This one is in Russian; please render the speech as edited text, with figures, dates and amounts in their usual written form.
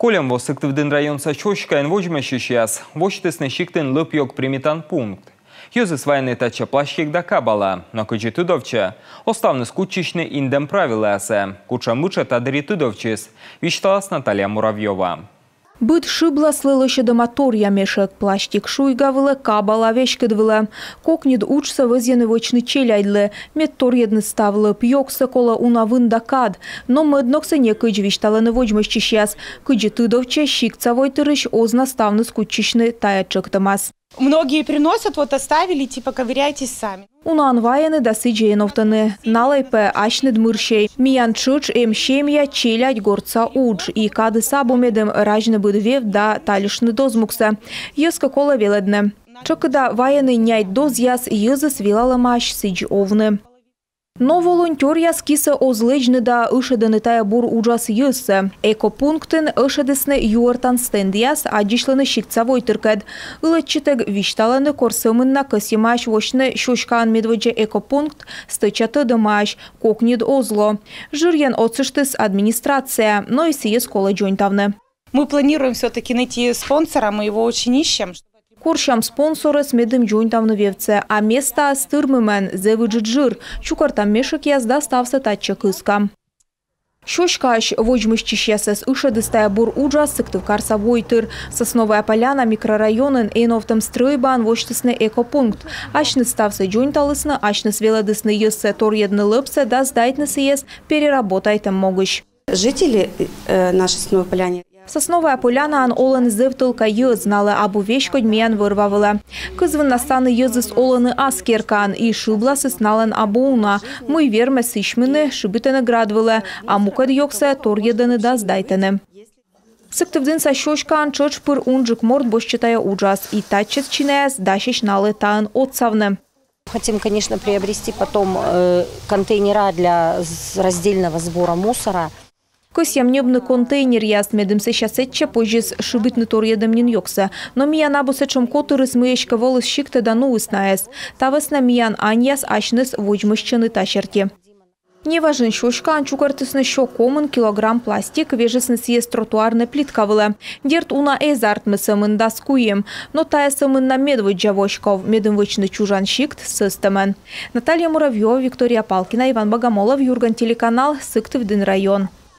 Колем Сыктывдин район Сачочкайн вожмащи сейчас. Вочтесны шиктен лыпьёк примитан пункт. Юзы свайны тача плащик да кабала, но кычы тудовча. Оставны скучичны индем правиласы. Куча муча тадри тудовчис. Вишталас Наталья Муравьева. Быт шибла слылыше до моторья мешек, пластик шуйгавылы, кабала вешкедвылы. Кокнид учса вызьяны вочны челяйдлы, метторьедны ставлы, пьёкса кола унавын дакад. Но мэднокса не кыч вишталаны вожмащи сейчас. Кычы тудовча щикца войтырыш озна ставны скучичны таячек тамас. Многие приносят, вот оставили, типа ковыряйтесь сами. Унан ваяны дасы джейновтаны. Налайпе ашны дмыршей. Миян чуч щемья челядь горца удж. И кады сабумедем ражны быдвев да талишны дозмукса. Йыска кола веледне. Чокыда ваяны няйт доз яс йызы свилала маш сидж овны. Но волонтер яс киса озлежны да ышедыны тая бур уджас йыссы. Экопунктын ышедысны юартан стенд яс адишланы щикца войтыркад. Ылыччытык вишталаны корсымынна кысимаш вошны шошкан медведжа экопункт стычаты дымаш, кокнид озло. Жирьян оцыштыс администрация, но и сиес кола джойнтавны. Мы планируем все-таки найти спонсора, мы его очень ищем. Куршам спонсоры с медым джойнтавны вевце, а место стырмымен зевыджит жир, чукартам мешек язда стався татча кыска. Щошкаш вожмыщищесес ышедыстая бур уджас Сыктывкарса войтыр. Сосновая поляна микрорайонын эйновтым стройбан воштысны экопункт. Ашны стався джойнталысны, ашны свеладысны йыссы торьедны лыпсы да сдайтны сиес переработайтым могыш. Жители нашей Сосновой поляны. Сосновая поляна ан оланы зевтылка йыз зналы абу вешкодь миян вырвавыла. Кызвын настаны йызыс оланы аскеркан и шибласы сналан абуна. Мой верме сишмыны шибытыны градвылы, а мукад йокса торьедыны да сдайтыны. Сыктывдын сащочкан чоч пыр унджик морд бощитая уджас и тачет чинаяс дащищ налы таан отсавны. Хотим, конечно, приобрести потом контейнера для раздельного сбора мусора. Косьямнебный контейнер яст медым сещасетча позжис шибытны торьедым нин йокса. Но миян абусечом котыры смыечка волос щикта да ну ыснаес. Тавесна миян аньяс ашныс вожмыщчыны тащерти. Неважен щочка анчукартысны щокомын килограмм пластик вежесны съест тротуарны плиткавылы. Дерт уна эзартмы сымын даскуем. Но тая сымын на медвыджа вошков, медым вычны чужан щикт сыстымын. Наталья Муравьева, Виктория Палкина, Иван Богомолов, Юрган, телеканал Сыктывдин район.